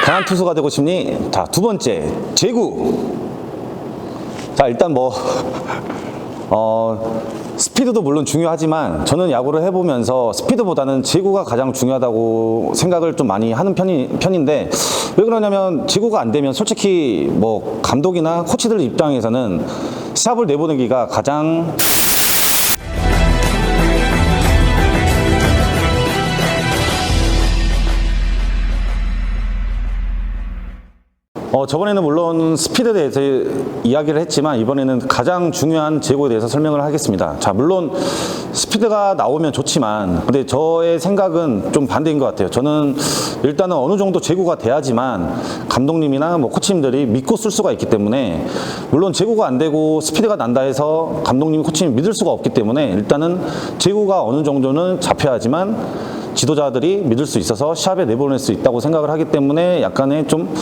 강한 투수가 되고 싶니? 자, 두 번째, 제구. 자, 일단 뭐 스피드도 물론 중요하지만 저는 야구를 해보면서 스피드보다는 제구가 가장 중요하다고 생각을 좀 많이 하는 편인데, 왜 그러냐면 제구가 안 되면 솔직히 뭐 감독이나 코치들 입장에서는 시합을 내보내기가 가장 저번에는 물론 스피드에 대해서 이야기를 했지만 이번에는 가장 중요한 제구에 대해서 설명을 하겠습니다. 자, 물론 스피드가 나오면 좋지만 근데 저의 생각은 좀 반대인 것 같아요. 저는 일단은 어느 정도 제구가 돼야지만 감독님이나 뭐 코치님들이 믿고 쓸 수가 있기 때문에, 물론 제구가 안 되고 스피드가 난다 해서 감독님, 코치님 믿을 수가 없기 때문에 일단은 제구가 어느 정도는 잡혀야지만 지도자들이 믿을 수 있어서 시합에 내보낼 수 있다고 생각을 하기 때문에 약간의 좀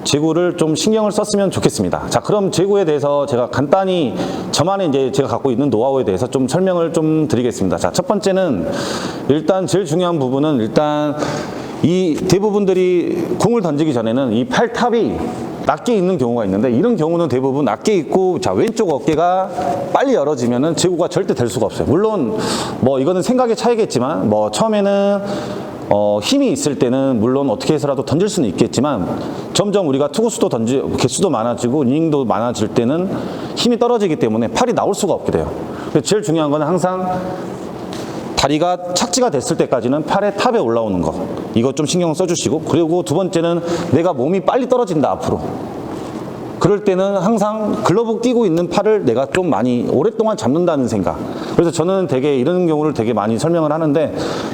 제구를 좀 신경을 썼으면 좋겠습니다. 자, 그럼 제구에 대해서 제가 간단히 저만의 이제 제가 갖고 있는 노하우에 대해서 좀 설명을 좀 드리겠습니다. 자, 첫 번째는 일단 제일 중요한 부분은 일단 이 대부분들이 공을 던지기 전에는 이 팔탑이 낮게 있는 경우가 있는데, 이런 경우는 대부분 낮게 있고, 자, 왼쪽 어깨가 빨리 열어지면은 제구가 절대 될 수가 없어요. 물론 뭐 이거는 생각의 차이겠지만 뭐 처음에는 힘이 있을 때는 물론 어떻게 해서라도 던질 수는 있겠지만, 점점 우리가 투구수도 개수도 많아지고 이닝도 많아질 때는 힘이 떨어지기 때문에 팔이 나올 수가 없게 돼요. 그래서 제일 중요한 건 항상 다리가 착지가 됐을 때까지는 팔의 탑에 올라오는 거, 이거 좀 신경 써주시고, 그리고 두 번째는 내가 몸이 빨리 떨어진다 앞으로, 그럴 때는 항상 글러브 끼고 있는 팔을 내가 좀 많이 오랫동안 잡는다는 생각. 그래서 저는 되게 이런 경우를 되게 많이 설명을 하는데,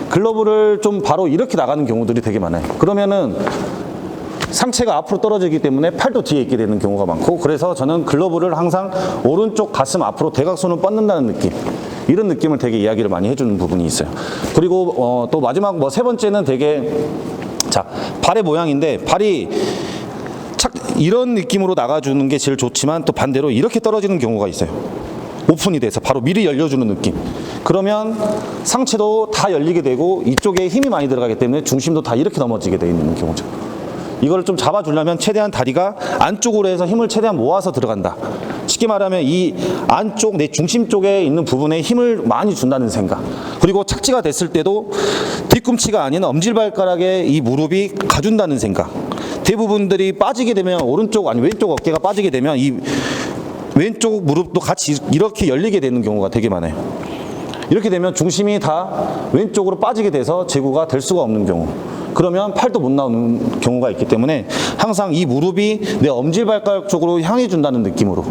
글러브를 좀 바로 이렇게 나가는 경우들이 되게 많아요. 그러면은 상체가 앞으로 떨어지기 때문에 팔도 뒤에 있게 되는 경우가 많고, 그래서 저는 글러브를 항상 오른쪽 가슴 앞으로 대각선을 뻗는다는 느낌, 이런 느낌을 되게 이야기를 많이 해주는 부분이 있어요. 그리고 또 마지막 뭐 세 번째는 되게, 자, 발의 모양인데 발이 이런 느낌으로 나가주는 게 제일 좋지만 또 반대로 이렇게 떨어지는 경우가 있어요. 오픈이 돼서 바로 미리 열려주는 느낌. 그러면 상체도 다 열리게 되고 이쪽에 힘이 많이 들어가기 때문에 중심도 다 이렇게 넘어지게 되어 있는 경우죠. 이걸 좀 잡아주려면 최대한 다리가 안쪽으로 해서 힘을 최대한 모아서 들어간다. 쉽게 말하면 이 안쪽 내 중심 쪽에 있는 부분에 힘을 많이 준다는 생각. 그리고 착지가 됐을 때도 뒤꿈치가 아닌 엄지발가락에 이 무릎이 가준다는 생각. 대부분들이 빠지게 되면 오른쪽 아니 왼쪽 어깨가 빠지게 되면 이 왼쪽 무릎도 같이 이렇게 열리게 되는 경우가 되게 많아요. 이렇게 되면 중심이 다 왼쪽으로 빠지게 돼서 제구가 될 수가 없는 경우, 그러면 팔도 못 나오는 경우가 있기 때문에 항상 이 무릎이 내 엄지발가락 쪽으로 향해 준다는 느낌으로,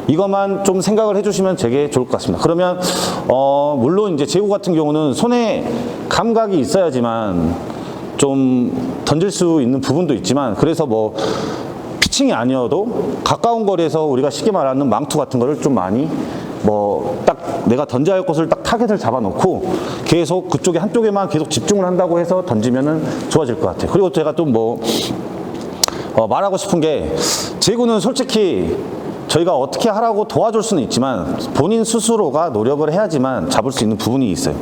이것만 좀 생각을 해주시면 되게 좋을 것 같습니다. 그러면 물론 이제 제구 같은 경우는 손에 감각이 있어야지만 좀 던질 수 있는 부분도 있지만, 그래서 뭐 피칭이 아니어도 가까운 거리에서 우리가 쉽게 말하는 망투 같은 거를 좀 많이 뭐 딱 내가 던져야 할 곳을 딱 타겟을 잡아놓고 계속 그쪽에 한쪽에만 계속 집중을 한다고 해서 던지면은 좋아질 것 같아요. 그리고 제가 좀 뭐 말하고 싶은 게, 제구는 솔직히 저희가 어떻게 하라고 도와줄 수는 있지만 본인 스스로가 노력을 해야지만 잡을 수 있는 부분이 있어요.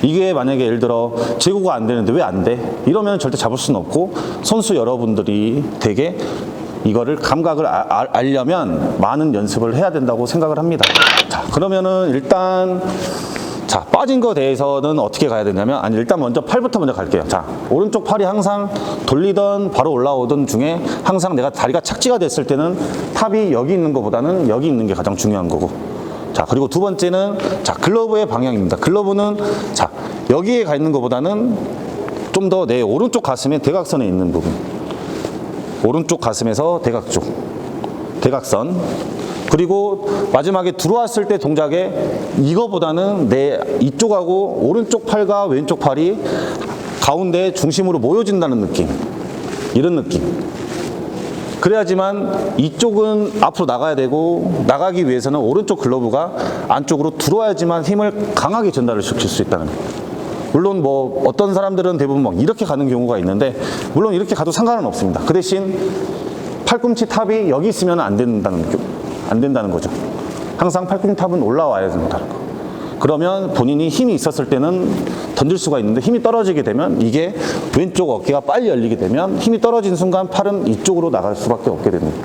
이게 만약에 예를 들어 제구가 안 되는데 왜 안 돼? 이러면 절대 잡을 수는 없고, 선수 여러분들이 되게 이거를 감각을 알려면 많은 연습을 해야 된다고 생각을 합니다. 자, 그러면은 일단 자, 빠진 거에 대해서는 어떻게 가야 되냐면, 아니 일단 먼저 팔부터 먼저 갈게요. 자, 오른쪽 팔이 항상 돌리던 바로 올라오던 중에 항상 내가 다리가 착지가 됐을 때는 탑이 여기 있는 것보다는 여기 있는 게 가장 중요한 거고, 자, 그리고 두 번째는 자, 글러브의 방향입니다. 글러브는 자, 여기에 가 있는 것보다는 좀 더 내 오른쪽 가슴에 대각선에 있는 부분, 오른쪽 가슴에서 대각선, 그리고 마지막에 들어왔을 때 동작에 이거보다는 내 이쪽하고 오른쪽 팔과 왼쪽 팔이 가운데 중심으로 모여진다는 느낌, 이런 느낌. 그래야지만 이쪽은 앞으로 나가야 되고, 나가기 위해서는 오른쪽 글러브가 안쪽으로 들어와야지만 힘을 강하게 전달을 시킬 수 있다는 거예요. 물론 뭐 어떤 사람들은 대부분 막 이렇게 가는 경우가 있는데, 물론 이렇게 가도 상관은 없습니다. 그 대신 팔꿈치 탑이 여기 있으면 안 된다는 거죠. 항상 팔꿈치 탑은 올라와야 된다는 거. 그러면 본인이 힘이 있었을 때는 던질 수가 있는데 힘이 떨어지게 되면 이게 왼쪽 어깨가 빨리 열리게 되면 힘이 떨어진 순간 팔은 이쪽으로 나갈 수밖에 없게 됩니다.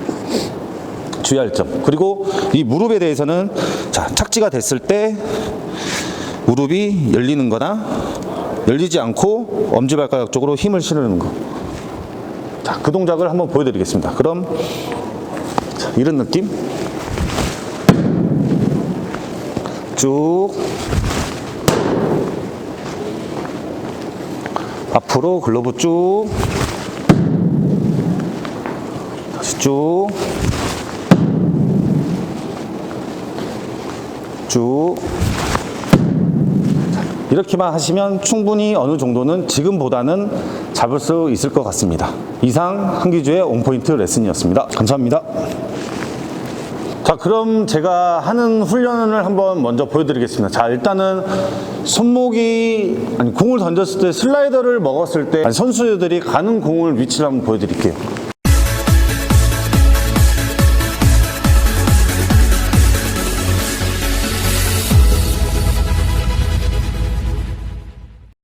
주의할 점. 그리고 이 무릎에 대해서는 자, 착지가 됐을 때 무릎이 열리는 거나 열리지 않고 엄지발가락 쪽으로 힘을 실으는 거. 자, 그 동작을 한번 보여드리겠습니다. 그럼 자, 이런 느낌. 쭉 앞으로 글러브 쭉 다시 쭉 이렇게만 하시면 충분히 어느 정도는 지금보다는 잡을 수 있을 것 같습니다. 이상 한기주의 온포인트 레슨이었습니다. 감사합니다. 자, 그럼 제가 하는 훈련을 한번 먼저 보여드리겠습니다. 자, 일단은 공을 던졌을 때 슬라이더를 먹었을 때 선수들이 가는 공을 위치를 한번 보여드릴게요.